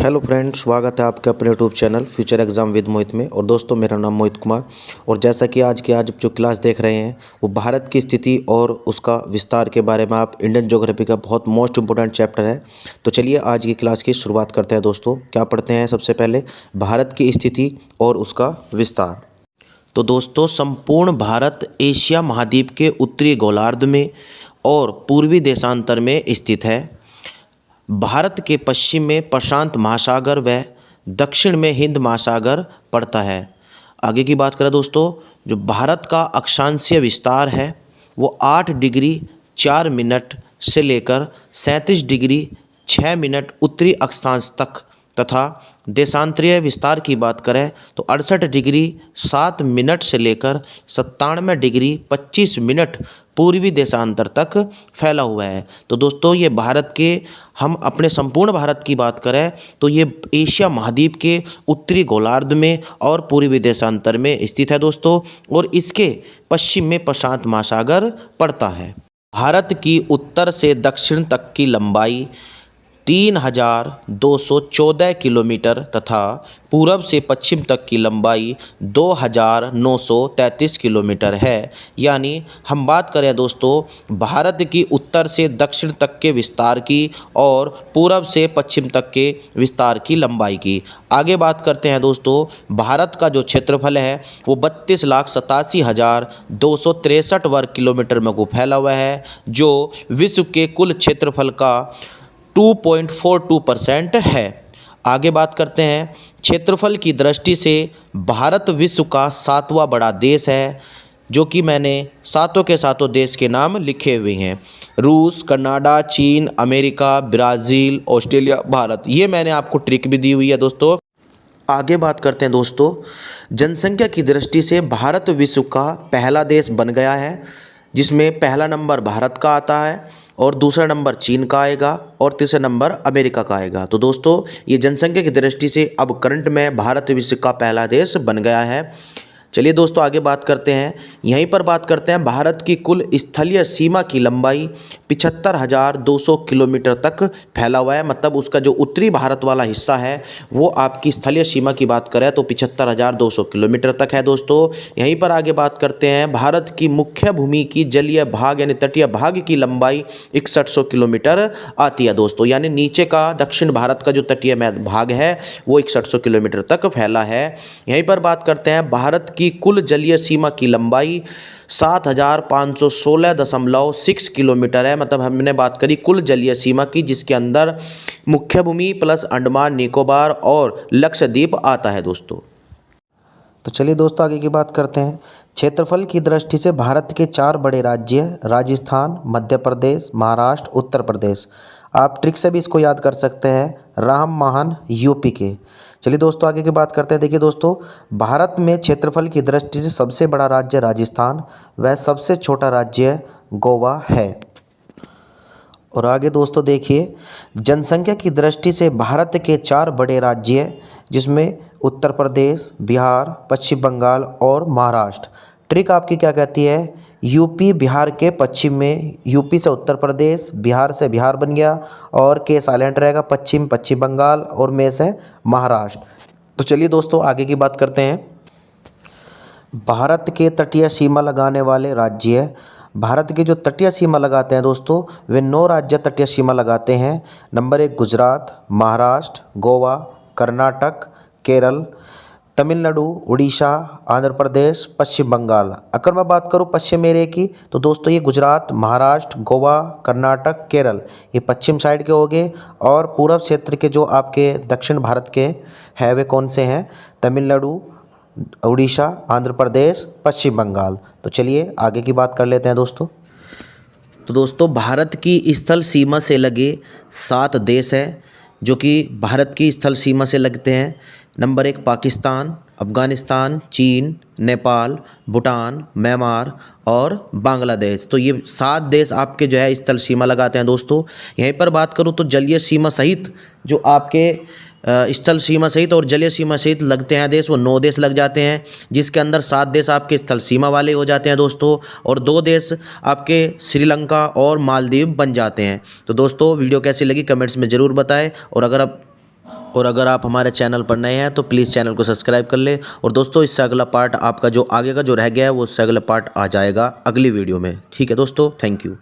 Hello friends, स्वागत है आपके अपने YouTube channel future exam with Mohit में। और दोस्तों, मेरा नाम मोहित कुमार। और जैसा कि आज जो क्लास देख रहे हैं वो भारत की स्थिति और उसका विस्तार के बारे में आप इंडियन ज्योग्राफी का बहुत मोस्ट इंपोर्टेंट चैप्टर है। तो चलिए आज की क्लास की शुरुआत करते हैं। दोस्तों, क्या पढ़ते हैं? सबसे पहले भारत की स्थिति और उसका विस्तार। तो दोस्तों, संपूर्ण भारत एशिया महाद्वीप के उत्तरी गोलार्ध में और पूर्वी देशांतर में स्थित है। भारत के पश्चिम में प्रशांत महासागर व दक्षिण में हिंद महासागर पड़ता है। आगे की बात करें दोस्तों, जो भारत का अक्षांशीय विस्तार है वो 8 डिग्री 4 मिनट से लेकर 37 डिग्री 6 मिनट उत्तरी अक्षांश तक तथा देशांतरीय विस्तार की बात करें तो 68 डिग्री 7 मिनट से लेकर 97 डिग्री 25 मिनट पूर्वी देशांतर तक फैला हुआ है। तो दोस्तों, ये भारत के, हम अपने संपूर्ण भारत की बात करें तो ये एशिया महाद्वीप के उत्तरी गोलार्ध में और पूर्वी देशांतर में स्थित है दोस्तों। और इसके पश्चिम में प्रशांत महासागर पड़ता है। भारत की उत्तर से दक्षिण तक की लंबाई 3214 किलोमीटर तथा पूरब से पश्चिम तक की लंबाई 2933 किलोमीटर है। यानी हम बात करें दोस्तों भारत की उत्तर से दक्षिण तक के विस्तार की और पूरब से पश्चिम तक के विस्तार की लंबाई की। आगे बात करते हैं दोस्तों, भारत का जो क्षेत्रफल है वो 32,87,263 वर्ग किलोमीटर में को फैला हुआ है, जो विश्व के कुल क्षेत्रफल का 2.42% है। आगे बात करते हैं, क्षेत्रफल की दृष्टि से भारत विश्व का 7वां बड़ा देश है, जो कि मैंने सातों के सातों देश के नाम लिखे हुए हैं। रूस, कनाडा, चीन, अमेरिका, ब्राज़ील, ऑस्ट्रेलिया, भारत। ये मैंने आपको ट्रिक भी दी हुई है दोस्तों। आगे बात करते हैं दोस्तों, जनसंख्या की दृष्टि से भारत विश्व का पहला देश बन गया है, जिसमें पहला नंबर भारत का आता है और दूसरा नंबर चीन का आएगा और तीसरा नंबर अमेरिका का आएगा। तो दोस्तों, ये जनसंख्या की दृष्टि से अब करंट में भारत विश्व का पहला देश बन गया है। चलिए दोस्तों, आगे बात करते हैं। यहीं पर बात करते हैं, भारत की कुल स्थलीय सीमा की लंबाई 75,200 किलोमीटर तक फैला हुआ है। मतलब उसका जो उत्तरी भारत वाला हिस्सा है वो आपकी स्थलीय सीमा की बात करें तो 75,200 किलोमीटर तक है दोस्तों। यहीं पर आगे बात करते हैं, भारत की मुख्य भूमि की जलीय भाग यानी तटीय भाग की लंबाई 6100 किलोमीटर आती है दोस्तों। यानी नीचे का दक्षिण भारत का जो तटीय भाग है वो 6100 किलोमीटर तक फैला है। यहीं पर बात करते हैं, भारत की कुल जलीय सीमा की लंबाई 7516.6 किलोमीटर है। मतलब हमने बात करी कुल जलीय सीमा की, जिसके अंदर मुख्य भूमि प्लस अंडमान निकोबार और लक्षद्वीप आता है दोस्तों। तो चलिए दोस्तों, आगे की बात करते हैं। क्षेत्रफल की दृष्टि से भारत के 4 बड़े राज्य राजस्थान, मध्य प्रदेश, महाराष्ट्र, उत्तर प्रदेश। आप ट्रिक से भी इसको याद कर सकते हैं, राम, महान, यूपी के। चलिए दोस्तों, आगे की बात करते हैं। देखिए दोस्तों, भारत में क्षेत्रफल की दृष्टि से सबसे बड़ा राज्य राजस्थान व सबसे छोटा राज्य गोवा है। और आगे दोस्तों देखिए, जनसंख्या की दृष्टि से भारत के 4 बड़े राज्य, जिसमें उत्तर प्रदेश, बिहार, पश्चिम बंगाल और महाराष्ट्र। ट्रिक आपकी क्या कहती है? यूपी बिहार के पश्चिम में, यूपी से उत्तर प्रदेश, बिहार से बिहार बन गया और के साइलेंट रहेगा, पश्चिम पश्चिम बंगाल और में से महाराष्ट्र। तो चलिए दोस्तों, आगे की बात करते हैं। भारत के तटीय सीमा लगाने वाले राज्य, भारत के जो तटीय सीमा लगाते हैं दोस्तों, वे 9 राज्य तटीय सीमा लगाते हैं। नंबर 1 गुजरात, महाराष्ट्र, गोवा, कर्नाटक, केरल, तमिलनाडु, उड़ीसा, आंध्र प्रदेश, पश्चिम बंगाल। अगर मैं बात करूं पश्चिम एरिया की तो दोस्तों ये गुजरात, महाराष्ट्र, गोवा, कर्नाटक, केरल, ये पश्चिम साइड के हो गए। और पूर्व क्षेत्र के जो आपके दक्षिण भारत के हैं वे कौन से हैं? तमिलनाडु, उड़ीसा, आंध्र प्रदेश, पश्चिम बंगाल। तो चलिए आगे की बात कर लेते हैं दोस्तों। तो दोस्तों, भारत की स्थल सीमा से लगे 7 देश हैं जो कि भारत की स्थल सीमा से लगते हैं। नंबर 1 पाकिस्तान, अफ़गानिस्तान, चीन, नेपाल, भूटान, म्यांमार और बांग्लादेश। तो ये 7 देश आपके जो है स्थल सीमा लगाते हैं दोस्तों। यहीं पर बात करूँ तो जलीय सीमा सहित जो आपके स्थल सीमा सहित और जलीय सीमा सहित लगते हैं देश, वो 9 देश लग जाते हैं, जिसके अंदर 7 देश आपके स्थल सीमा वाले हो जाते हैं दोस्तों और 2 देश आपके श्रीलंका और मालदीव बन जाते हैं। तो दोस्तों, वीडियो कैसी लगी कमेंट्स में ज़रूर बताएं। और अगर आप और अगर आप हमारे चैनल पर नए हैं तो प्लीज़ चैनल को सब्सक्राइब कर ले। और दोस्तों इससे अगला पार्ट आपका जो आगे का जो रह गया है वो उससे अगला पार्ट आ जाएगा अगली वीडियो में। ठीक है दोस्तों, थैंक यू।